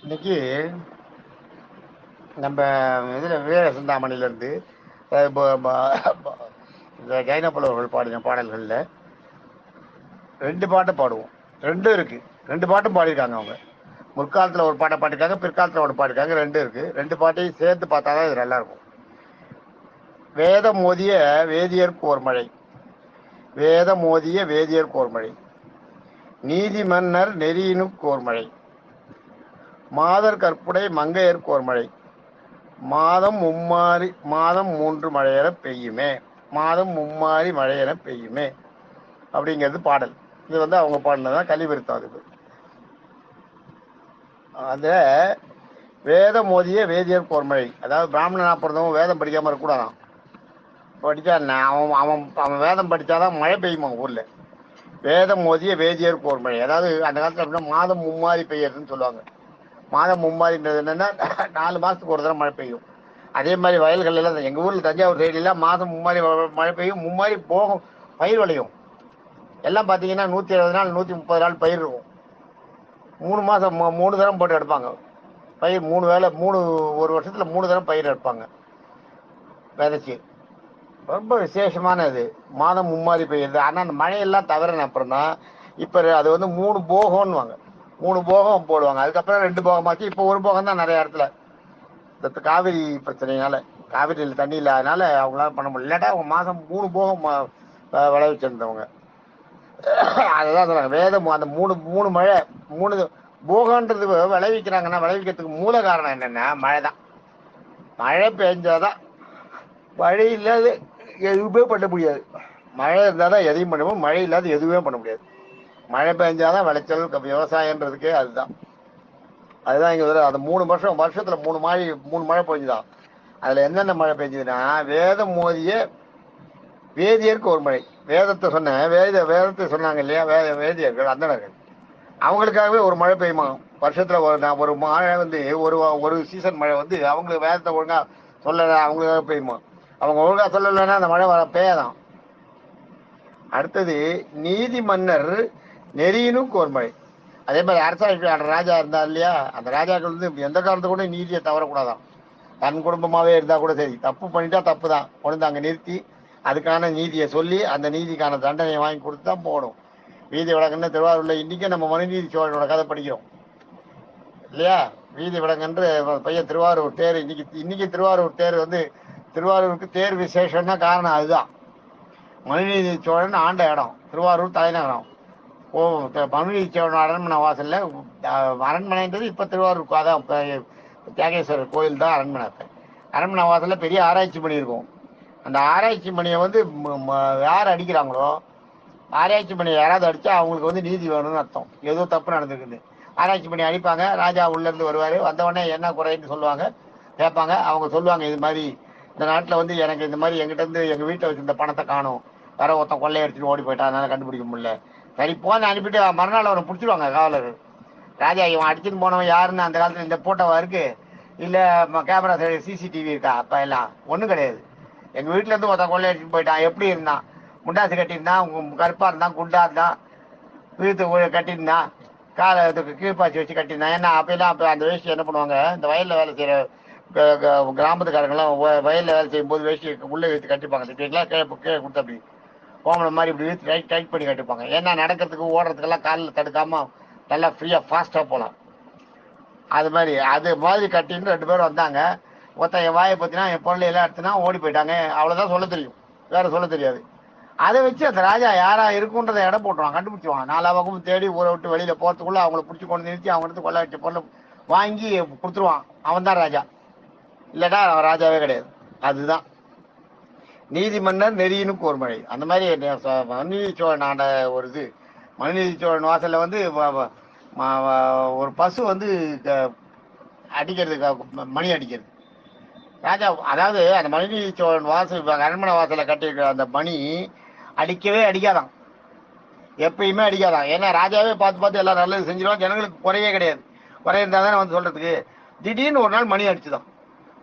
இன்னைக்கு நம்ம இதில் வீர சிந்தாமணிலேருந்து இந்த ஜைன புலவர்கள் பாடின பாடல்களில் 2 பாட்டை பாடுவோம். 2 இருக்குது, 2 பாட்டும் பாடியிருக்காங்க அவங்க. முற்காலத்தில் ஒரு பாட்டை பாடிருக்காங்க, பிற்காலத்தில் ஒரு பாடிருக்காங்க. 2 இருக்குது. 2 பாட்டையும் சேர்த்து பார்த்தா தான் இது நல்லாயிருக்கும். வேதம் மோதிய வேதியர்க்கு ஒரு மழை, வேதம் மோதிய வேதியர்க்கு ஒரு மழை, நீதி மன்னர் நெறியினுக்கு ஒரு மழை, மாதர் கற்புடை மங்கையர்க்கு ஒரு மழை, மாதம் 3 மழையென பெய்யுமே, மாதம் 3 மழையென பெய்யுமே அப்படிங்கிறது பாடல். இது வந்து அவங்க பாடினதான் கலிவிருத்தம். அதுக்கு அந்த வேதம் மோதிய வேதியர்க்கு ஒரு மழை, அதாவது பிராமணனா பிறந்தவன் வேதம் படிக்காம இருக்கக்கூடாதான். படித்தா அவன் அவன் அவன் வேதம் படித்தாதான் மழை பெய்யுமா ஊரில். வேதம் மோதிய வேதியர்க்கு ஒரு மழை, அதாவது அந்த காலத்தில் அப்படின்னா மாதம் 3 பெய்யறதுன்னு சொல்லுவாங்க. மாதம் 3 என்னன்னா 4 மாதத்துக்கு ஒரு தடவை மழை பெய்யும். அதே மாதிரி வயல்கள் எல்லாம் எங்கள் ஊரில் தஞ்சாவூர் சைடுலாம் மாதம் 3 மழை பெய்யும். 3 போகும், பயிர் விளையும். எல்லாம் பார்த்தீங்கன்னா 170 நாள் 130 நாள் பயிர் இருக்கும். 3 மாதம் 3 தரம் போட்டு எடுப்பாங்க பயிர். 3 வேளை ஒரு வருஷத்தில் 3 தரம் பயிர் எடுப்பாங்க விதைச்சி. ரொம்ப விசேஷமான இது. மாதம் 3 பெய்யுது. ஆனால் அந்த மழையெல்லாம் தவிர அப்புறம் தான் இப்போ அது வந்து 3 போகம்னுவாங்க. 3 போகம் போடுவாங்க. அதுக்கப்புறம் 2 போகமாச்சு. இப்போ ஒரு போகம் தான் நிறைய இடத்துல. இந்த காவிரி பிரச்சனைனால, காவிரியில் தண்ணி இல்லாதனால அவங்களால பண்ண முடியல. இல்லாட்டா அவங்க மாதம் 3 போகம் விளைவிச்சிருந்தவங்க. அதுதான் சொல்றாங்க வேதம். அந்த 3 மழை 3 போகன்றது விளைவிக்கிறாங்கன்னா விளைவிக்கிறதுக்கு மூல காரணம் என்னன்னா மழை தான். மழை பெஞ்சாதான், மழை இல்லாத எதுவுமே பண்ண முடியாது. மழை இருந்தால் தான் எதையும் பண்ணுவோம், மழை இல்லாத எதுவுமே பண்ண முடியாது. மழை பெஞ்சாதான் விளைச்சல். விவசாயன்றதுக்கே அதுதான். இங்கே அந்த 3 வருஷத்தில் 3 மழை பெஞ்சுதான். அதில் என்னென்ன மழை பெஞ்சதுன்னா வேதம் மோதிய வேதியருக்கு ஒரு மழை. வேதத்தை சொன்னாங்க இல்லையா, வேதியர்கள் அந்தணர்கள், அவங்களுக்காகவே ஒரு மழை பெய்யுமா வருஷத்தில். ஒரு மழை வந்து ஒரு சீசன் மழை வந்து அவங்களுக்கு வேதத்தை ஒழுங்காக சொல்லலை, அவங்களுக்காக பெய்யுமா. அவங்க ஒழுங்காக சொல்லலைன்னா அந்த மழை பெய்யாதான். அடுத்தது நீதி மன்னர் நெறியினுக்கு ஒரு மழை. அதே மாதிரி அரசாட்சி ராஜா இருந்தார் இல்லையா, அந்த ராஜாக்கள் வந்து எந்த காலத்தை கூட நீதியை தவறக்கூடாதான். தன் குடும்பமாகவே இருந்தால் கூட சரி, தப்பு பண்ணிட்டா தப்பு தான், கொண்டு அங்கே நிறுத்தி அதுக்கான நீதியை சொல்லி அந்த நீதிக்கான தண்டனையை வாங்கி கொடுத்து தான் போகணும். வீதி விளக்குன்னு திருவாரூரில் இன்றைக்கே நம்ம மனுநீதி சோழனோட கதை படிக்கிறோம் இல்லையா. வீதி விளக்குன்ற பையன் திருவாரூர் தேர். இன்னைக்கு திருவாரூர் தேர் வந்து திருவாரூருக்கு தேர் விசேஷம்னா காரணம் அதுதான். மனுநீதி சோழன் ஆண்ட இடம் திருவாரூர் தலைநகரம். மனுநீதி சோழன் அரண்மனை வாசல்ல அரண்மனைன்றது இப்போ திருவாரூர் அதான் தியாகேஸ்வரர் கோயில் தான் அரண்மனை. அரண்மனை வாசலில் பெரிய ஆராய்ச்சி மணி இருக்கும். அந்த ஆராய்ச்சி மணியை வந்து யார் அடிக்கிறாங்களோ, ஆராய்ச்சி மணியை யாராவது அடித்தா அவங்களுக்கு வந்து நீதி வேணும்னு அர்த்தம். ஏதோ தப்பு நடந்துருக்குது. ஆராய்ச்சி மணி அடிப்பாங்க. ராஜா உள்ளேருந்து வருவார். வந்தவொடனே என்ன குறைன்னு சொல்லுவாங்க, கேட்பாங்க. அவங்க சொல்லுவாங்க இது மாதிரி இந்த நாட்டில் வந்து எனக்கு இந்த மாதிரி எங்கிட்டேருந்து எங்கள் வீட்டில் வச்சுருந்த பணத்தை காணும், வேற ஒருத்தன் கொள்ளையை எடுத்துட்டு ஓடி போயிட்டா, அதனால கண்டுபிடிக்க முடியல. சரி போன்னு அனுப்பிட்டு மறுநாள் அவரை பிடிச்சிருவாங்க காவலர். ராஜா இவன் அடிச்சுன்னு போனவன் யாருன்னு அந்த காலத்தில் இந்த போட்டோவா இருக்கு, இல்லை கேமரா சிசிடிவி இருக்கா? அப்போ எல்லாம் ஒன்றும் கிடையாது. எங்கள் வீட்டிலேருந்து ஒருத்தன் கொள்ளை அடிச்சுட்டு போயிட்டான். எப்படி இருந்தான்? முண்டாசு கட்டியிருந்தான், கருப்பாக இருந்தான், குண்டா இருந்தான், வீட்டு கட்டியிருந்தான், காலை கீழ்ப்பாச்சி வச்சு கட்டியிருந்தான். ஏன்னா அப்போ அந்த வேஷ்டி என்ன பண்ணுவாங்க, இந்த வயலில் வேலை செய்கிற கிராமத்துக்காரங்களாம் வயலில் வேலை செய்யும்போது வேஷ்டி உள்ளே வைத்து கட்டிப்பாங்க. திட்டீங்களா கீழே கொடுத்து அப்படி கோமலை மாதிரி இப்படி வீட்டு டைட் பண்ணி கட்டிப்பாங்க. ஏன்னா நடக்கிறதுக்கு ஓடுறதுக்கெல்லாம் காலில் தடுக்காமல் நல்லா ஃப்ரீயாக ஃபாஸ்ட்டாக போகலாம். அது மாதிரி கட்டின்னு 2 பேரும் வந்தாங்க. ஒருத்தன் என் வாயை பற்றினா என் பொருளை எல்லாம் எடுத்துனா ஓடி போயிட்டாங்க. அவ்வளோதான் சொல்ல தெரியும், வேற சொல்ல தெரியாது. அதை வச்சு அந்த ராஜா யாரா இருக்குன்றதை இடம் போட்டுருவான், கண்டுபிடிச்சிவான். 4 பக்கமும் தேடி ஊரை விட்டு வெளியில் போகிறதுக்குள்ளே அவங்கள பிடிச்சி கொண்டு நிறுத்தி அவங்க எடுத்து கொள்ள வச்ச பொருளை வாங்கி கொடுத்துருவான். அவன் தான் ராஜா, இல்லைடா அவன் ராஜாவே கிடையாது. அதுதான் நீதி மன்னர் நெறியினுக்கு ஒரு மழை. அந்த மாதிரி மனுநீதி சோழன் ஆண்ட ஒரு இது. மனுநீதி சோழன் வாசலில் வந்து ஒரு பசு வந்து அடிக்கிறது, மணி அடிக்கிறது. ராஜா அதாவது அந்த மனுநீதி சோழன் அரண்மனை வாசலில் கட்டியிருக்கிற அந்த மணி அடிக்கவே அடிக்காதான், எப்பயுமே அடிக்காதான். ஏன்னா ராஜாவே பார்த்து எல்லாம் நல்லது செஞ்சிருவான், ஜனங்களுக்கு குறையே கிடையாது. குறை இருந்தால் தானே வந்து சொல்கிறதுக்கு. திடீர்னு ஒரு நாள் மணி அடிச்சுதான்.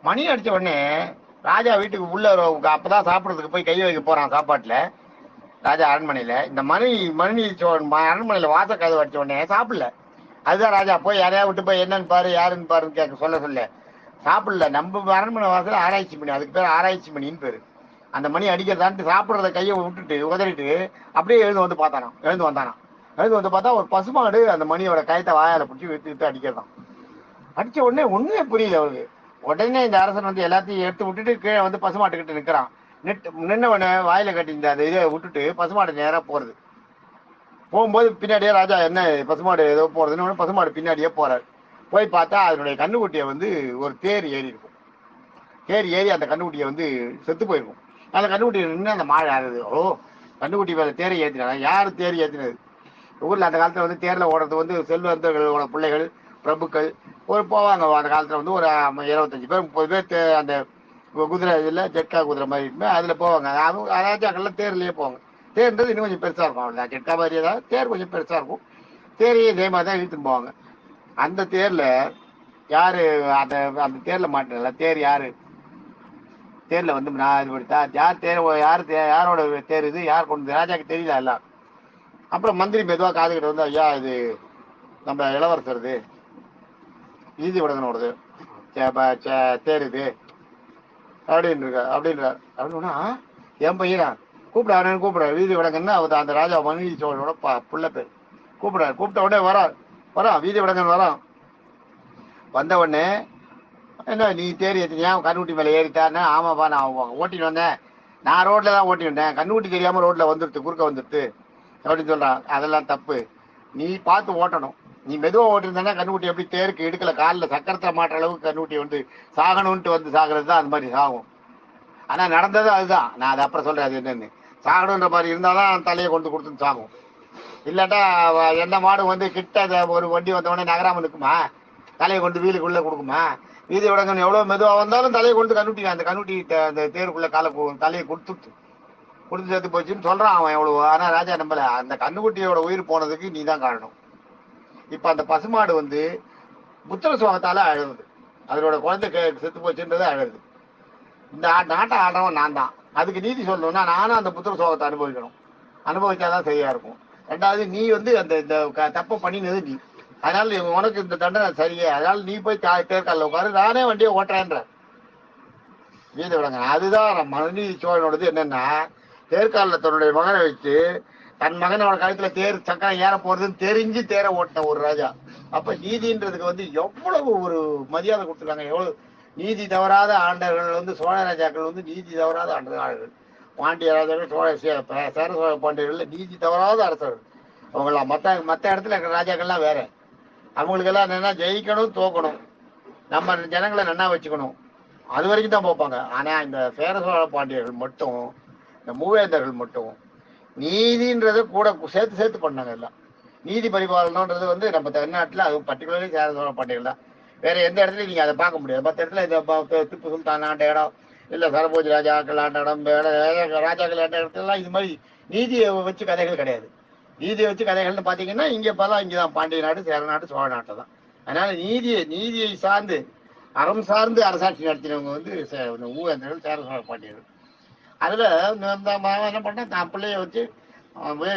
மணி அடித்த உடனே ராஜா வீட்டுக்கு உள்ள அப்பதான் சாப்பிட்றதுக்கு போய் கை வைக்க போறான் சாப்பாட்டில். ராஜா அரண்மனையில் இந்த மனுநீதி சோழன் அரண்மனையில் வாசல் கதவு அடித்த உடனே சாப்பிடல. அதுதான் ராஜா போய் யாரையா விட்டு போய் என்னன்னு பாரு யாருன்னு பாருன்னு கேட்க சொல்ல சாப்பிடல. நம்ம அரண்மனை வாசல ஆராய்ச்சி மணி, அதுக்கு பேர் ஆராய்ச்சி மணின்னு பேரு. அந்த மணி அடிக்கிறதான்ட்டு சாப்பிட்றத கையை விட்டுட்டு உதறிட்டு அப்படியே எழுந்து வந்து பார்த்தானாம். எழுந்து வந்து பார்த்தா ஒரு பசுமாடு அந்த மணியோட கயத்தை வாயால பிடிச்சி விட்டு விட்டு அடிக்கிறதான். அடிச்ச உடனே ஒண்ணுமே புரியல அவருக்கு. உடனே இந்த அரசன் வந்து எல்லாத்தையும் எடுத்து விட்டுட்டு கீழே வந்து பசுமாட்டுக்கிட்டு நிற்கிறான். நின்னவன வாயில கட்டி இந்த இதை விட்டுட்டு பசுமாடு நேராக போறது. போகும்போது பின்னாடியே ராஜா என்ன பசுமாடு ஏதோ போறதுன்னு பசுமாடு பின்னாடியே போறாரு. போய் பார்த்தா அதனுடைய கண்ணுக்குட்டியை வந்து ஒரு தேர் ஏறி இருக்கும். தேர் ஏறி அந்த கண்ணுக்குட்டியை வந்து செத்து போயிருக்கும். அந்த கண்ணுக்குட்டியை நின்று அந்த மாடு ஆகுது. ஓ, கண்ணுக்குட்டி மேல தேரை ஏற்றினாங்க. யாரு தேர் ஏற்றினது? ஊர்ல அந்த காலத்துல வந்து தேர்ல ஓடுறது வந்து செல்வந்தர்களோட பிள்ளைகள், பிரபுக்கள் ஒரு போவாங்க. அந்த காலத்துல வந்து ஒரு 25 பேர் 30 பேர் அந்த குதிரை இதுல ஜெட்கா குதிரை மாதிரி இருக்குமே அதுல போவாங்க. ராஜாக்கள்லாம் தேர்லயே போவாங்க. தேர்ன்றது இன்னும் கொஞ்சம் பெருசா இருக்கும். அவ்வளவுதான், ஜெட்கா மாதிரி ஏதாவது தேர் கொஞ்சம் பெருசா இருக்கும். தேரையே இதே மாதிரி தான் இழுத்துன்னு போவாங்க. அந்த தேர்ல யாரு அந்த அந்த தேர்ல மாட்டினல தேர் யாரு? தேர்ல வந்து நான் இது படுத்தா யார் தேர் யாரோட தேர் இது? யார் கொண்டு? ராஜாக்கு தெரியல எல்லாம். அப்புறம் மந்திரி மெதுவா காதுகிட்ட வந்து ஐயா இது நம்ம இளவரசருது ஈதி விடங்கனோடது தேர் இது அப்படின்றார். அப்படின்னா என் பையனா கூப்பிட வீதி விடங்கன்னு அவர் அந்த ராஜா மனுநீதி சோழனோட புள்ள பேர். கூப்பிட்ட உடனே வரான் வீதி விடங்கன் வரான். வந்த உடனே என்ன நீ தேர் ஏற்றினியா? கண்ணுக்குட்டி மேலே ஏறிட்டான்னு. ஆமாப்பா நான் ஓட்டின்னு வந்தேன். நான் ரோட்ல தான் ஓட்டி வந்தேன். கண்ணுக்குட்டி தெரியாம ரோட்ல வந்துடுது, குறுக்க வந்துடுது அப்படின்னு சொல்றான். அதெல்லாம் தப்பு. நீ பார்த்து ஓட்டணும். நீ மெதுவா ஓட்டிருந்தானே கண்ணுக்குட்டி எப்படி தேருக்கு எடுக்கல, காலில் சக்கரத்தை மாற்ற அளவுக்கு கண்ணுக்குட்டி வந்து சாகணும்ட்டு வந்து சாகிறது தான் அந்த மாதிரி சாகும். ஆனா நடந்தது அதுதான். நான் அதை அப்புறம் சொல்றேன் அது என்னன்னு. சாகணுன்ற மாதிரி இருந்தாதான் தலையை கொண்டு கொடுத்துன்னு சாகும். இல்லாட்டா எந்த மாடு வந்து கிட்ட ஒரு வண்டி வந்தவொடனே நகராம இருக்குமா? தலையை கொண்டு வீலுக்குள்ள கொடுக்குமா? வீதி விடங்கன்னு எவ்வளவு மெதுவா வந்தாலும் தலையை கொண்டு கண்ணுட்டி அந்த கண்ணுட்டி அந்த தேருக்குள்ள தலையை கொடுத்து சேர்த்து போச்சுன்னு சொல்றான் அவன் எவ்வளவு. ஆனா ராஜா நம்பல. அந்த கண்ணுக்குட்டியோட உயிர் போனதுக்கு நீ தான் காரணம். இப்ப அந்த பசுமாடு வந்து புத்திர சோகத்தால அழுது. அதனோட குழந்தை செத்து போச்சுன்றது அழுது. இந்த நாட்டை ஆடுறவன் நான் தான். அதுக்கு நீதி சொல்லணும்னா நானும் அந்த புத்திர சோகத்தை அனுபவிச்சாதான் சரியா இருக்கும். ரெண்டாவது நீ வந்து அந்த இந்த தப்பை பண்ணினது நீ. அதனால உனக்கு இந்த தண்டனை சரியே. அதனால நீ போய் தேர்காலில் உட்காரு, நானே வண்டியை ஓட்டுறேன்ற வீத விடங்க. அதுதான் மனுநீதி சோழனோடது. என்னன்னா தேர்காலில் தன்னுடைய மகனை வச்சு தன் மகனோட கழுத்துல தேர் சக்கரம் ஏற போறதுன்னு தெரிஞ்சு தேரை ஓட்டின ஒரு ராஜா. அப்ப நீதின்றதுக்கு வந்து எவ்வளவு ஒரு மரியாதை கொடுத்துருக்காங்க. எவ்வளவு நீதி தவறாத ஆண்டவர்கள் வந்து சோழ ராஜாக்கள் வந்து நீதி தவறாத ஆண்டவர்கள். பாண்டிய ராஜாக்கள் சேர சோழ பாண்டியர்கள் நீதி தவறாத அரசர்கள். அவங்களாம் மற்ற இடத்துல இருக்கிற ராஜாக்கள்லாம் வேற. அவங்களுக்கெல்லாம் என்னன்னா ஜெயிக்கணும், தோக்கணும், நம்ம ஜனங்களை நன்னா வச்சுக்கணும், அது வரைக்கும் தான் பார்ப்பாங்க. ஆனா இந்த சேர சோழ பாண்டியர்கள் மட்டும், இந்த மூவேந்தர்கள் மட்டும் நீதின்றத கூட சேர்த்து பண்ணாங்க. எல்லாம் நீதி பரிபாலனன்றது வந்து நம்ம தமிழ்நாட்டில் அதுவும் பர்டிகுலர்லி சேர சோழ பாண்டியர்கள் தான். வேற எந்த இடத்துலையும் நீங்க அதை பார்க்க முடியாது. மற்ற இடத்துல இந்த திப்பு சுல்தான் ஆண்ட இடம், இல்ல சரபோஜி ராஜாக்கள் ஆண்ட இடம், ராஜாக்கள் ஆண்ட இடத்துலலாம் இது மாதிரி நீதியை வச்சு கதைகள் கிடையாது. நீதியை வச்சு கதைகள்னு பாத்தீங்கன்னா இங்க பல இங்கதான் பாண்டிய நாடு, சேர நாடு, சோழ நாட்டை தான். அதனால நீதியை சார்ந்து அறம் சார்ந்து அரசாட்சி நடத்தினவங்க வந்து மூவேந்தர்கள், சேர சோழ பாண்டியர்கள். அதுல என்ன பண்ணா தான் பிள்ளைய வச்சு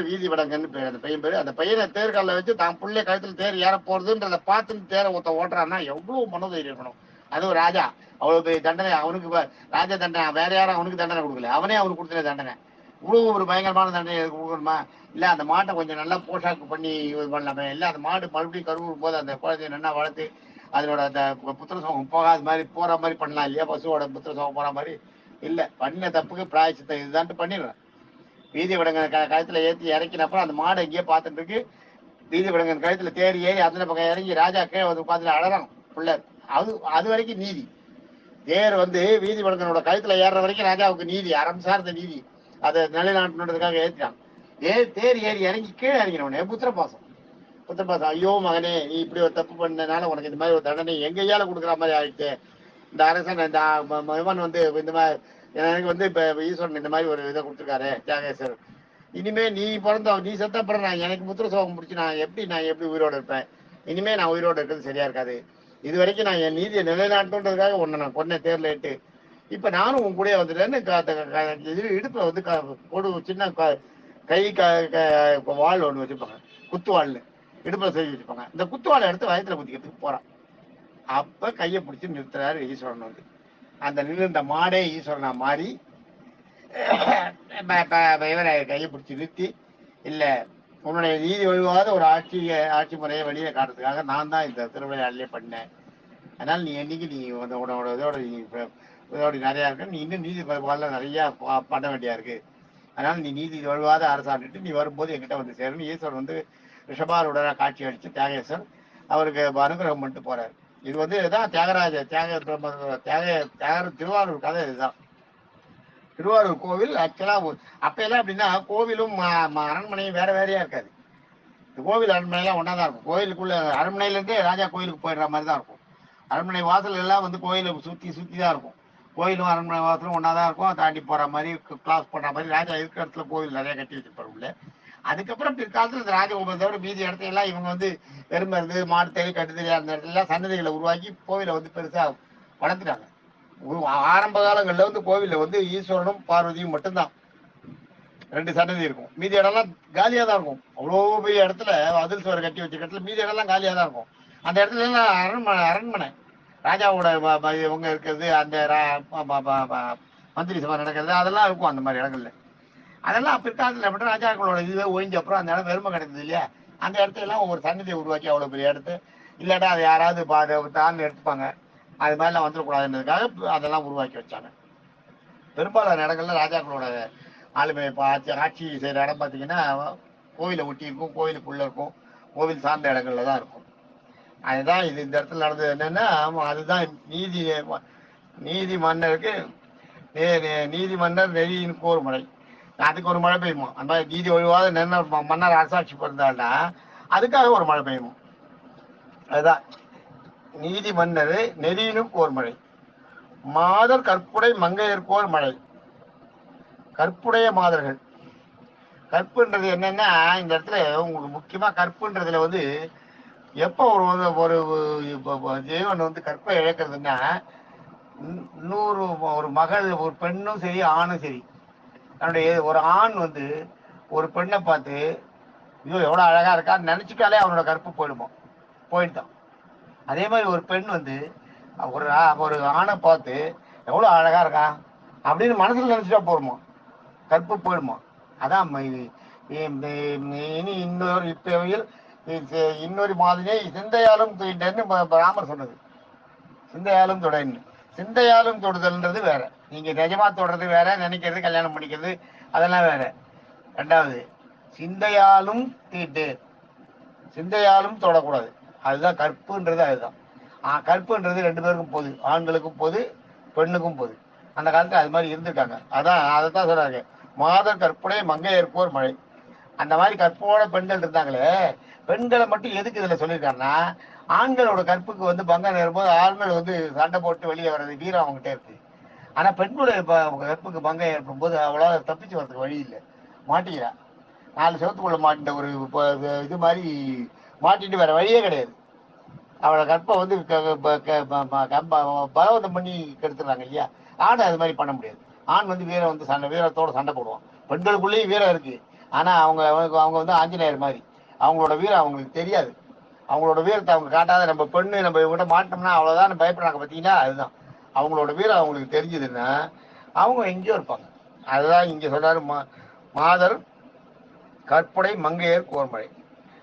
வீதி விடங்கன்னு பேர் அந்த பையன் பேரு. அந்த பையனை தேர்காலில் வச்சு தான் பிள்ளை கழுத்துல தேர் ஏற போறதுன்றத பார்த்துன்னு தேரை ஓட்டுறான்னா எவ்வளவு மனதைரியம் இருக்கணும். அதுவும் ராஜா அவ்வளவு பெரிய தண்டனை அவனுக்கு ராஜா தண்டனை வேற யாரும் அவனுக்கு தண்டனை கொடுக்கல, அவனே அவனுக்கு கொடுத்துன தண்டனை. இவ்வளவு ஒரு பயங்கரமான தண்டனை கொடுக்கணுமா? இல்ல அந்த மாட்டை கொஞ்சம் நல்லா போஷாக்கு பண்ணி இது பண்ணலாமே. இல்ல அந்த மாடு மறுபடியும் கருவுறும் போது அந்த குழந்தைய நல்லா வளர்த்து அதனோட அந்த புத்திர சோகம் போகாத மாதிரி போற மாதிரி பண்ணலாம் இல்லையா? பசுவோட புத்திர சோகம் போற மாதிரி இல்ல. பண்ண தப்புக்கு பிராயச்சித்தம் இதுதான் பண்ணிடுறேன். வீதி விடங்கன் கழுத்துல ஏற்றி இறக்கினப்பறம் அந்த மாடு எங்கேயே பார்த்துட்டு இருக்கு. வீதி விடங்கன் கழுத்துல தேடி ஏறி அந்த பக்கம் இறங்கி ராஜா கீழே வந்து உட்காந்து அழறான் பிள்ளை. அது வரைக்கும் நீதி. தேர் வந்து வீதி விடங்கனோட கழுத்துல ஏறுற வரைக்கும் ராஜாவுக்கு நீதி, அறம் சார்ந்த நீதி. அதை நிலைநாட்டுன்றதுக்காக ஏற்றினான். தேர் ஏறி இறங்கி கீழே இறங்கினவனே புத்திரபாசம். ஐயோ மகனே, நீ இப்படி ஒரு தப்பு பண்ணனால உனக்கு இந்த மாதிரி ஒரு தண்டனை எங்கையால கொடுக்குற மாதிரி ஆயிடுச்சு. இந்த அரசன் இந்த இவன் வந்து இந்த மாதிரி எனக்கு வந்து இப்ப ஈஸ்வரன் இந்த மாதிரி ஒரு இதை கொடுத்துருக்காரு தியாகேஸ்வர். இனிமே நீ நீ செத்த அப்புறம் நான் எனக்கு புத்திர சோகம் முடிச்சு நான் எப்படி உயிரோடு இருப்பேன்? இனிமே நான் உயிரோடு இருக்கிறது சரியா இருக்காது. இது வரைக்கும் நான் என் நீதியை நிலைநாட்டுன்றதுக்காக உன்னை நான் கொன்ன தேர்ல இட்டு இப்ப நானும் உன் கூட வந்துட்டேன்னு இடுப்புல வந்து சின்ன கை வாழ் ஒண்ணு வச்சுப்பாங்க, குத்து வாழ்னு. இடுப்புல செஞ்சு வச்சுப்பாங்க. இந்த குத்துவாளை எடுத்து வயத்துல குத்திக்கிறதுக்கு போறான். அப்ப கையை பிடிச்சி நிறுத்துறாரு ஈஸ்வரன் வந்து. அந்த நின்று மாடே ஈஸ்வரனா மாறி இவரை கையை பிடிச்சி நிறுத்தி, இல்ல உன்னுடைய நீதி ஒழுவாத ஒரு ஆட்சி முறையை வெளியே காட்டுறதுக்காக நான் தான் இந்த திருவிளையாடலே பண்ணேன். அதனால நீ என்னைக்கு நீ உன்னோட இதோட நிறையா இருக்கு, நீ இன்னும் நீதி பரவாயில்ல நிறைய பண்ண வேண்டியா இருக்கு. அதனால நீ நீதி வழுவாத அரசாண்டுட்டு நீ வரும்போது என்கிட்ட வந்து சேரணும். ஈஸ்வரன் வந்து ரிஷபாருடன் காட்சி அடிச்சு தியாகேசன் அவருக்கு அனுகிரகம் பண்ணிட்டு போறாரு. இது வந்து இதுதான் திருவாரூர் கதை. இதுதான் திருவாரூர் கோவில். ஆக்சுவலா அப்பெல்லாம் அப்படின்னா கோவிலும் அரண்மனையும் வேற வேறையா இருக்காது. கோவில் அரண்மனைலாம் ஒன்னா தான் இருக்கும். கோயிலுக்குள்ள அரண்மனையில இருந்தே ராஜா கோயிலுக்கு போயிடுற மாதிரி தான் இருக்கும். அரண்மனை வாசல் எல்லாம் வந்து கோயிலை சுத்தி சுத்தி தான் இருக்கும். கோயிலும் அரண்மனை வாசலும் ஒன்னா தான் இருக்கும். தாண்டி போற மாதிரி கிளாஸ் போடுற மாதிரி ராஜா இருக்கிற இடத்துல கோவில் நிறைய கட்டி வச்சிருப்பாரு உள்ள. அதுக்கப்புறம் பிற்காலத்தில் இந்த ராஜகோபுரத்தோட மீதி இடத்தையெல்லாம் இவங்க வந்து வெறுமருந்து மாடு தேடி கட்டுத்தறி அந்த இடத்துல சன்னதிகளை உருவாக்கி கோவிலை வந்து பெருசா வளர்த்துட்டாங்க. ஆரம்ப காலங்களில் வந்து கோவிலில் வந்து ஈஸ்வரனும் பார்வதியும் மட்டும்தான் 2 சன்னதி இருக்கும். மீதி இடம்லாம் காலியாக தான் இருக்கும். அவ்வளோ பெரிய இடத்துல அதில் சுவர் கட்டி வச்ச இடத்துல மீதி இடம்லாம் காலியாக தான் இருக்கும். அந்த இடத்துல எல்லாம் அரண்மனை ராஜாவோட இவங்க இருக்கிறது, அந்த மந்திரி சபை நடக்கிறது, அதெல்லாம் இருக்கும் அந்த மாதிரி இடங்கள்ல. அதெல்லாம் பிற்காலத்தில் மட்டும் ராஜாக்களோட இதுவே ஒழிஞ்ச அப்புறம் அந்த இடம் வெறுமை கிடைத்தது இல்லையா, அந்த இடத்தையெல்லாம் ஒவ்வொரு சன்னதியை உருவாக்கி அவ்வளோ பெரிய இடத்து இல்லாட்டா அதை யாராவது தான் எடுத்துப்பாங்க, அது மாதிரிலாம் வந்துடக்கூடாதுன்றதுக்காக அதெல்லாம் உருவாக்கி வச்சாங்க. பெரும்பாலான இடங்கள்ல ராஜாக்களோட ஆளுமை ஆட்சி செய்கிற இடம் பார்த்தீங்கன்னா கோவிலை ஒட்டி இருக்கும், கோவிலுக்குள்ள இருக்கும், கோவில் சார்ந்த இடங்கள்ல தான் இருக்கும். அதுதான் இது இந்த இடத்துல நடந்தது என்னன்னா, அதுதான் நீதி மன்னருக்கு நீதி மன்னர் நெறியின் கோர் மழை. அதுக்கு ஒரு மழை பெய்யுமா, அந்த மாதிரி நீதி ஒழிவாத மன்னர் அரசாட்சி பிறந்தாருன்னா அதுக்காக ஒரு மழை பெய்யுமா. அதுதான் நீதி மன்னர் நெறியினும் கோர் மழை. மாதர் கற்புடை மங்கையர்கோர் மழை. கற்புடைய மாதர்கள். கற்புன்றது என்னன்னா, இந்த இடத்துல உங்களுக்கு முக்கியமா கற்புன்றதுல வந்து எப்போ ஒரு ஜீவன் வந்து கற்பை இழக்கிறதுன்னா, ஒரு மகள், ஒரு பெண்ணும் சரி ஆணும் சரி, தன்னுடைய ஒரு ஆண் வந்து ஒரு பெண்ணை பார்த்து ஐயோ எவ்வளோ அழகா இருக்கான்னு நினைச்சுட்டாலே அவனோட கற்பு போயிட்டான். அதே மாதிரி ஒரு பெண் வந்து ஒரு ஆணை பார்த்து எவ்வளோ அழகா இருக்கான் அப்படின்னு மனசுல நினைச்சுட்டா போருமா, கற்பு போயிடுமா. அதான் இனி இன்னொரு மாதிரியே சிந்தையாலும் தூயிட்டேன்னு ராமர் சொன்னது. சிந்தையாலும் தொடன்னு. சிந்தையாலும் தொடுதல்ன்றது வேற. நீங்க நிஜமா தொடுறது வேற, நினைக்கிறது கல்யாணம் பண்ணிக்கிறது அதெல்லாம் வேற. ரெண்டாவது சிந்தையாலும் தீட்டு, சிந்தையாலும் தொடக்கூடாது. அதுதான் கற்புன்றது. அதுதான் கற்புன்றது 2 பேருக்கும் போது, ஆண்களுக்கும் போது, பெண்ணுக்கும் போது. அந்த காலத்துல அது மாதிரி இருந்திருக்காங்க. அதைத்தான் சொல்றாங்க, மாதர் கற்புடைய மங்கையர்கோர் மழை. அந்த மாதிரி கற்போட பெண்கள் இருந்தாங்களே, பெண்களை மட்டும் எதுக்கு இதுல சொல்லியிருக்காங்கன்னா, ஆண்களோட கற்புக்கு வந்து பங்கம் நேரும்போது ஆண்கள் வந்து சண்டை போட்டு வெளியே வர்றது வீரம் அவங்ககிட்ட இருக்கு. ஆனா பெண்களுடைய கற்புக்கு பங்கம் ஏற்படும் போது அவளால் தப்பிச்சு வர்றதுக்கு வழி இல்லை, மாட்டிக்கிறா. 4 செவத்துக்குள்ள மாட்டிட்ட ஒரு இது மாதிரி மாட்டிட்டு வேற வழியே கிடையாது. அவளை கற்பை வந்து பலவந்தம் பண்ணி கெடுத்துறாங்க இல்லையா. ஆண் அது மாதிரி பண்ண முடியாது. ஆண் வந்து வீரத்தோட சண்டை போடுவான். பெண்களுக்குள்ளேயும் வீரம் இருக்கு. ஆனா அவங்க வந்து ஆஞ்சநேயர் மாதிரி, அவங்களோட வீரம் அவங்களுக்கு தெரியாது. அவங்களோட வீரத்தை அவங்க காட்டாத, நம்ம பெண்ணு நம்ம இவங்ககிட்ட மாட்டோம்னா அவ்வளவுதான் பயப்படுறாங்க பார்த்தீங்கன்னா. அதுதான் அவங்களோட வீரம் அவங்களுக்கு தெரிஞ்சதுன்னா அவங்க எங்கேயோ இருப்பாங்க. அதுதான் இங்க சொல்றாரு, மாதர் கற்புடை மங்கையர் கோர்மழை.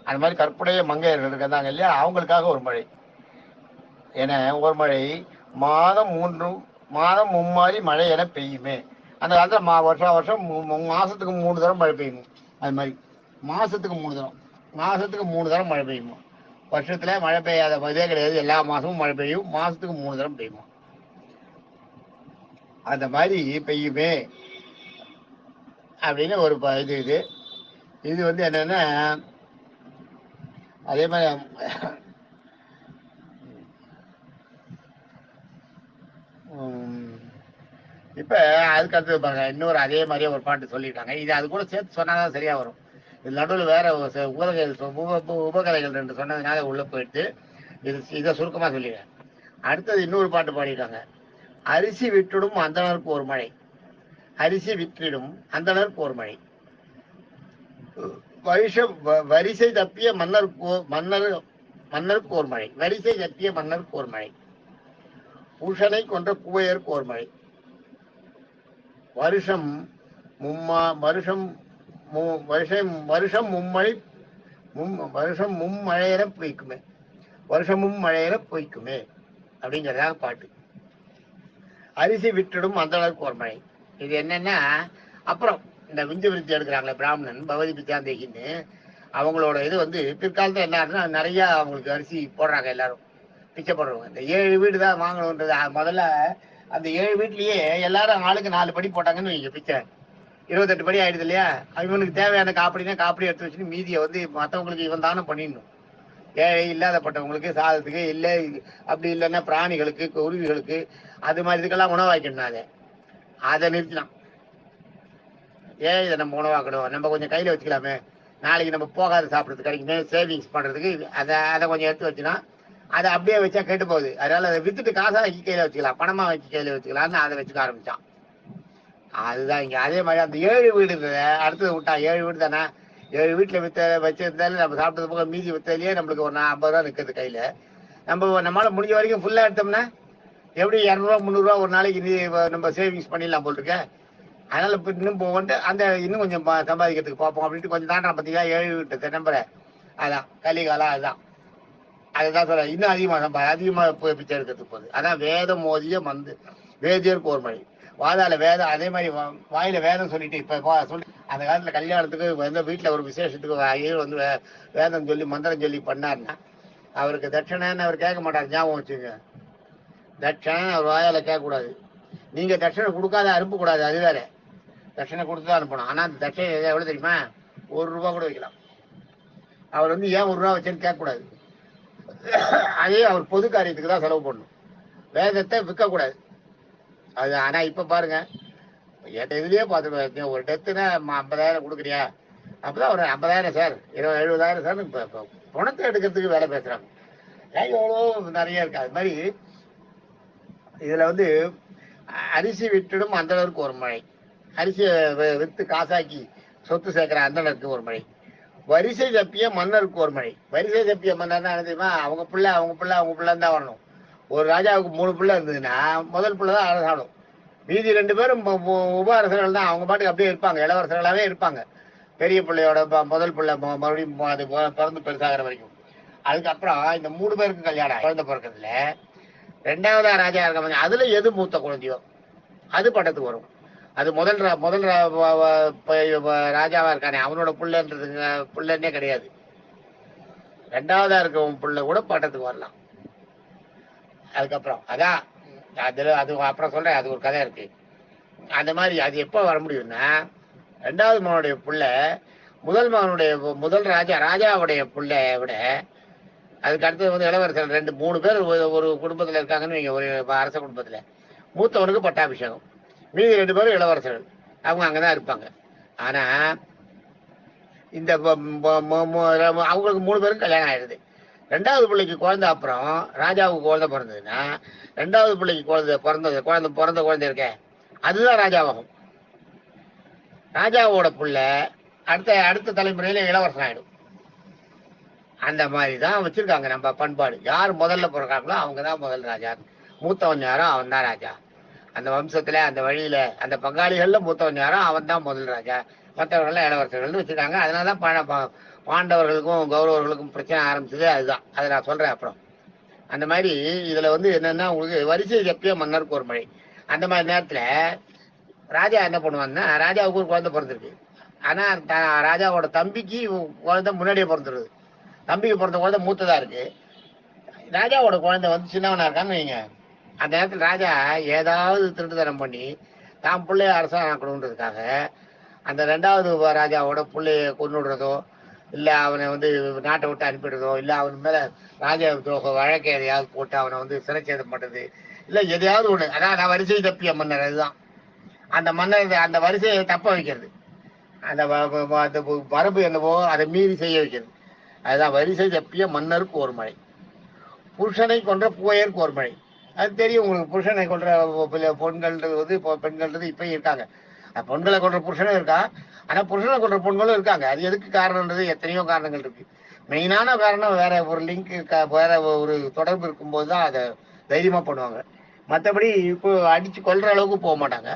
அந்த மாதிரி கற்புடைய மங்கையர்கள் இருக்கிறாங்க இல்லையா, அவங்களுக்காக ஒரு மழை. என ஒரு மழை மாதம் மும்மாறி மழை என பெய்யுமே. அந்த காலத்துல வருஷம் மாசத்துக்கு 3 தரம் மழை பெய்யும். அது மாதிரி மாசத்துக்கு 3 தரம் மழை பெய்யுமா. வருஷத்துல மழை பெய்யாத இதே கிடையாது. எல்லா மாசமும் மழை பெய்யும். மாசத்துக்கு 3 தரம் பெய்யுமா. அந்த மாதிரி பெய்யுமே அப்படின்னு ஒரு இது வந்து என்னன்னா, அதே மாதிரி இப்ப அதுக்கு அடுத்தது பாருங்க, இன்னொரு அதே மாதிரியே ஒரு பாட்டு சொல்லிட்டாங்க. இது அது கூட சேர்த்து சொன்னாதான் சரியா வரும். இது நடுவில் வேற உபகலைகள் 2 சொன்னதுனால உள்ள போயிட்டு இதை சுருக்கமா சொல்லிடுறேன். அடுத்தது இன்னொரு பாட்டு பாடிட்டாங்க, அரிசி விட்டுடும் அந்தனருக்கு ஒரு மழை. அரிசி விற்றிடும் அந்தனருக்கு ஒரு மழை. வரிசை தப்பிய மன்னருக்கு ஒரு மழை. வரிசை தப்பிய மன்னருக்கு ஒரு மழை. பூஷனை கொன்ற பூவையருக்கு ஒரு மழை. வருஷம் மும்மழை வருஷம் மும்மழையர பொய்க்குமே. வருஷமும் மழையர பொய்க்குமே அப்படிங்கிறதாக பாட்டு. அரிசி விட்டுடும் அந்தளவுக்கு ஒரு மழை. இது என்னன்னா, அப்புறம் இந்த விந்து விருத்தி எடுக்கிறாங்களே பிராமணன் பகவதி பிச்சாந்தேகின்னு, அவங்களோட இது வந்து பிற்காலத்தில் என்ன ஆகுதுன்னா, நிறைய அவங்களுக்கு அரிசி போடுறாங்க. எல்லாரும் பிச்சை போடுறவங்க. இந்த 7 வீடு தான் வாங்கணுன்றது முதல்ல. அந்த 7 வீட்லயே எல்லாரும் ஆளுக்கு 4 படி போட்டாங்கன்னு வைங்க, பிச்சை 28 படி ஆயிடுது இல்லையா? இவனுக்கு தேவையான காப்படினா காப்படி எடுத்து வச்சுட்டு மீதியை வந்து மற்றவங்களுக்கு இவன் தானே பண்ணிடணும். ஏழை இல்லாதப்பட்டவங்களுக்கு சாதத்துக்கு, இல்லை அப்படி இல்லைன்னா பிராணிகளுக்கு, குருவிகளுக்கு, அது மாதிரி இதுக்கெல்லாம் உணவாக்கணும். அதை நிறுத்தினான். ஏன் இதை நம்ம உணவாக்கணும், நம்ம கொஞ்சம் கையில் வச்சுக்கலாமே, நாளைக்கு நம்ம போகாத சாப்பிட்றதுக்கு கிடைக்குமே, சேவிங்ஸ் பண்ணுறதுக்கு அதை கொஞ்சம் எடுத்து வச்சுனா அதை அப்படியே வச்சா கெட்டு போகுது. அதனால அதை வித்துட்டு காசாக்கி கையில் வச்சுக்கலாம், பணமாக வச்சு கையில் வச்சுக்கலாம்னு அதை வச்சுக்க ஆரம்பித்தான். அதுதான் இங்கே அதே மாதிரி அந்த 7 வீடு அடுத்தது விட்டா. 7 வீடு தானே, 7 வீட்டில் வச்சிருந்தாலும் நம்ம சாப்பிட்டது போக மீதி வித்ததுலேயே நம்மளுக்கு ஒரு 50 ரூபா நிற்கிறது கையில். நம்மளால முடிஞ்ச வரைக்கும் ஃபுல்லாக எடுத்தோம்னா எப்படி 200 300 ஒரு நாளைக்கு நம்ம சேவிங்ஸ் பண்ணிடலாம் போல் இருக்க. அதனால இப்போ இன்னும் போட்டு இன்னும் கொஞ்சம் சம்பாதிக்கிறதுக்கு பார்ப்போம் அப்படின்ட்டு கொஞ்சம் தாண்டா பார்த்தீங்களா 7 வீட்டு நம்பரை. அதான் கலிகாலம். அதுதான் சொல்ல இன்னும் அதிகமாக பிச்சை எடுக்கிறதுக்கு போகுது. அதான் வேதம் மோதிய வேதியருக்கு ஒரு மழை. வாதால வேதம் அதே மாதிரி வாயில வேதம் சொல்லிட்டு இப்போ சொல்லி அந்த காலத்தில் கல்யாணத்துக்கு வந்து வீட்டில் ஒரு விசேஷத்துக்கு வந்து வேதம் சொல்லி மந்திரம் சொல்லி பண்ணாருன்னா அவருக்கு தட்சணைன்னு அவர் கேட்க மாட்டார். ஞாபகம் வச்சுங்க, தட்சணை அவர் வாயால கேட்கக்கூடாது. நீங்கள் தட்சணை கொடுக்காத அனுப்பக்கூடாது, அது வேற. தட்சணை கொடுத்து தான் அனுப்பணும். ஆனால் அந்த தட்சணை எவ்வளோ தெரியுமா? 1 ரூபா கூட வைக்கலாம். அவர் வந்து ஏன் 1 ரூபா வச்சுன்னு கேட்கக்கூடாது. அதே அவர் பொது காரியத்துக்கு தான் செலவு பண்ணணும். வேதத்தை விற்கக்கூடாது அது. ஆனால் இப்போ பாருங்க, இதுலயே பார்த்துட்டு ஒரு டெத்துனா 50,000 கொடுக்குறியா, அப்போதான் ஒரு 50,000 சார், 70,000 சார் இப்போ பணத்தை எடுக்கிறதுக்கு வேலை பேசுறாங்க. எவ்வளோ நிறைய இருக்கு. அது மாதிரி இதுல வந்து அரிசி விட்டுடும் அந்தளருக்கு ஒரு மழை. அரிசியை வித்து காசாக்கி சொத்து சேர்க்கிற அந்தளருக்கு ஒரு மழை. வரிசை தப்பிய மன்னருக்கு ஒரு மழை. வரிசை தப்பிய மன்னர்னா என்ன தெரியுமா? அவங்க பிள்ளைன்னு தான் வரணும். ஒரு ராஜாவுக்கு 3 பிள்ளை இருந்ததுன்னா முதல் பிள்ளை தான் அரசாடும். மீதி 2 பேரும் உப அரசர்கள் தான். அவங்க பாட்டுக்கு அப்படியே இருப்பாங்க, இளவரசர்களாகவே இருப்பாங்க. பெரிய பிள்ளையோட முதல் பிள்ளை மறுபடியும் அது பிறந்து பெருசாகிற வரைக்கும். அதுக்கப்புறம் இந்த 3 பேருக்கு கல்யாணம் குழந்தை பிறக்கிறதுல 2ஆவதா ராஜா இருக்க, அதுல எது மூத்த குழந்தையோ அது பட்டத்துக்கு வரும். அது முதல் ராஜாவா இருக்கானே அவனோட பிள்ளைன்னே கிடையாது. 2ஆவதா இருக்கவன் பிள்ளை கூட பட்டத்துக்கு வரலாம். அதுக்கப்புறம் அதான் அது அப்புறம் சொல்றேன், அது ஒரு கதை இருக்கு. அந்த மாதிரி அது எப்போ வர முடியும்னா, 2ஆவது மகனுடைய பிள்ளை முதல் ராஜாவுடைய பிள்ளைய விட அதுக்கு அடுத்தது வந்து இளவரசர் 2-3 பேர் ஒரு குடும்பத்தில் இருக்காங்கன்னு வைங்க. ஒரு அரச குடும்பத்தில் மூத்தவனுக்கு பட்டாபிஷேகம், மீதி 2 பேரும் இளவரசர்கள். அவங்க அங்கதான் இருப்பாங்க. ஆனா இந்த அவங்களுக்கு 3 பேரும் கல்யாணம் ஆயிடுது. 2ஆவது பிள்ளைக்கு குழந்தை, அப்புறம் ராஜாவுக்கு குழந்தை பிறந்ததுன்னா 2ஆவது பிள்ளைக்கு பிறந்த குழந்தை இருக்க அதுதான் ராஜாவாகும். ராஜாவோட பிள்ளை அடுத்த தலைமுறையில இளவரசன் ஆயிடும். அந்த மாதிரி தான் வச்சிருக்காங்க நம்ம பண்பாடு. யார் முதல்ல பிறக்காங்களோ அவங்க தான் முதல் ராஜா. மூத்தவன் யாரோ அவன் தான் ராஜா. அந்த வம்சத்துல அந்த வழியில அந்த பங்காளிகள்ல மூத்தவன் யாரோ அவன் தான் முதல் ராஜா. மற்றவர்கள்லாம் இளவரசர்கள்னு வச்சிருக்காங்க. அதனாலதான் பாண்டவர்களுக்கும் கௌரவர்களுக்கும் பிரச்சனை ஆரம்பிச்சது அதுதான். அதை நான் சொல்றேன் அப்புறம். அந்த மாதிரி இதுல வந்து என்னன்னா, உங்களுக்கு வரிசை தப்பிய மன்னருக்கு ஒரு மழை. அந்த மாதிரி நேரத்துல ராஜா என்ன பண்ணுவான்னா, ராஜாவுக்கு ஒரு குழந்தை பிறந்திருக்கு. ஆனா ராஜாவோட தம்பிக்கு குழந்தை முன்னாடியே பிறந்துருது. தம்பிக்கு பிறந்த குழந்தை மூத்ததா இருக்கு. ராஜாவோட குழந்தை வந்து சின்னவனா இருக்கான்னு வைங்க. அந்த நேரத்தில் ராஜா ஏதாவது திருட்டுத்தனம் பண்ணி தான் பிள்ளைய அரசாங்கணுன்றதுக்காக அந்த 2ஆவது ராஜாவோட பிள்ளைய கொன்னுடுறதோ, இல்லை அவனை வந்து நாட்டை விட்டு அனுப்பிடுறதோ, இல்லை அவன் மேல ராஜா துரோக வழக்கை எதையாவது போட்டு அவனை வந்து சிறைச்சேதம் பண்ணுறது, இல்லை எதையாவது ஒண்ணு. அதான் நான் வரிசை தப்பிய மன்னர். அதுதான் அந்த மன்னர் அந்த வரிசையை தப்ப வைக்கிறது. அந்த மரபு என்னவோ அதை மீறி செய்ய வைக்கிறது. அதுதான் வரிசை தப்பிய மன்னருக்கு ஒரு மழை. புருஷனை கொன்ற பூவையருக்கு ஒரு மழை. அது தெரியும் உங்களுக்கு. புருஷனை கொன்ற பெண்கள்ன்றது வந்து இப்போ பெண்கள்ன்றது இப்பயும் இருக்காங்க. பொண்களை கொன்ற புருஷனும் இருக்கா, ஆனா புருஷனை கொன்ற பொண்களும் இருக்காங்க. அது எதுக்கு காரணம்ன்றது எத்தனையோ காரணங்கள் இருக்கு. மெயினான காரணம் வேற ஒரு லிங்க், வேற ஒரு தொடர்பு இருக்கும்போது தான் அதை தைரியமா பண்ணுவாங்க. மற்றபடி இப்போ அடிச்சு கொல்ற அளவுக்கு போக மாட்டாங்க.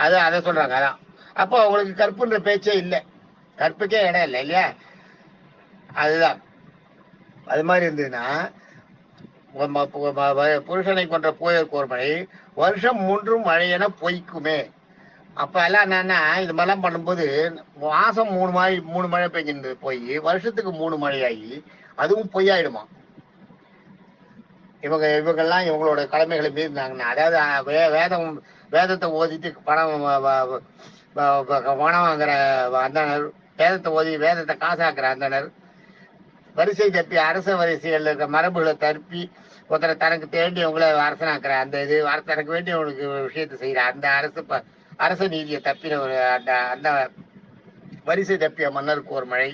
அதை சொல்றாங்க. அதான் அப்போ அவங்களுக்கு கற்புன்ற பேச்சே இல்லை, கற்புக்கே இடம் இல்லை இல்லையா? அதுதான். அது மாதிரி இருந்ததுன்னா புருஷனை கொன்ற போயர் கோர்மழை வருஷம் 3 மழையென பொய்க்குமே. அப்ப எல்லாம் என்னன்னா இது மாதிரிலாம் பண்ணும்போது மாசம் 3 மழை பெஞ்சிருந்து போய் வருஷத்துக்கு 3 மழையாகி அதுவும் பொய்யாயிடுமா. இவங்கெல்லாம் இவங்களோட கடமைகளை மீறினாங்கன்னா, அதாவது வேதத்தை ஓதிட்டு பணம் வாங்குற அந்தனர், வேதத்தை ஓதி வேதத்தை காசாக்குற அந்தனர், வரிசை தப்பி அரச வரிசைகள் இருக்க மரபுகளை தப்பி ஒருத்தரை தனக்கு வேண்டியவங்களை அரசனாக்குற அந்த இது, தனக்கு வேண்டியவங்களுக்கு விஷயத்தை செய்யற அந்த அரச நீதியை தப்பின ஒரு அந்த அந்த வரிசை தப்பிய மன்னருக்கு ஒரு மழை,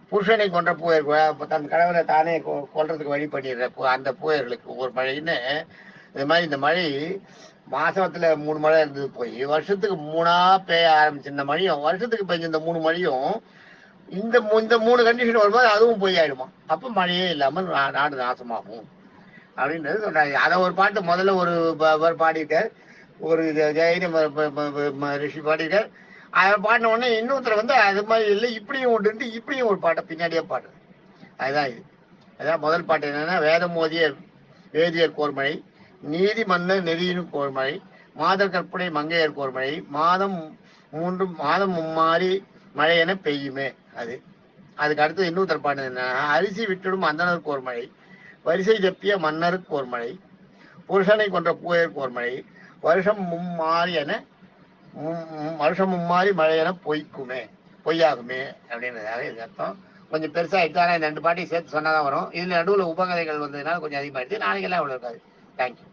புருஷனை கொன்ற பூயர் தன் கணவனை தானே கொல்றதுக்கு வழி பண்ணிடுற அந்த பூயர்களுக்கு ஒரு மழைன்னு, இது மாதிரி இந்த மழை மாசத்துல 3 மழை இருந்தது போய் வருஷத்துக்கு 3ஆ பெய்ய ஆரம்பிச்சு இந்த மழையும், வருஷத்துக்கு பெஞ்ச இந்த 3 மழையும் இந்த 3 கண்டிஷன் வரும்போது அதுவும் பொய்யாயிடுமா. அப்ப மழையே இல்லாமல் நாடு நாசமாகும் அப்படின்றது சொல்றாங்க. அதை ஒரு பாட்டு முதல்ல ஒரு பாடிட்டார், ஒரு ஜெயின ரிஷி பாடிட்டார். அதை பாடின உடனே இன்னொருத்தர் வந்து அது மாதிரி இல்லை இப்படியும் ஒன்று இப்படியும் ஒரு பாட்டை பின்னாடியே பாடுறது. அதுதான் இது. அதான் முதல் பாட்டு என்னன்னா, வேதம் மோதிய வேதியர் கோர்மழை, நீதி மன்னர் நெறியின் கோர்மழை, மாதர் கற்பனை மங்கையர் கோர்மழை, மாதம் மும்மாறி மழை என பெய்யுமே. அதுக்கு அடுத்து இன்னொருத்தர் பாட்டு என்ன, அரிசி விட்டுடும் அந்தனருக்கு ஒரு மழை, வரிசை தப்பிய மன்னருக்கு ஒரு மழை, புருஷனை கொன்ற பூயருக்கு ஒரு மழை, வருஷம் மும்மாறி மழை என பொய்யாகுமே அப்படின்றதாக இது அர்த்தம். கொஞ்சம் பெருசாகிட்டு, ஆனால் இந்த 2 பாட்டையும் சேர்த்து சொன்னாதான் வரும். இதில் நடுவில் உபகதைகள் வந்ததுனால கொஞ்சம் அதிகமாகிடுச்சு. நாளைக்கெல்லாம் அவ்வளோ இருக்காது. தேங்க்யூ.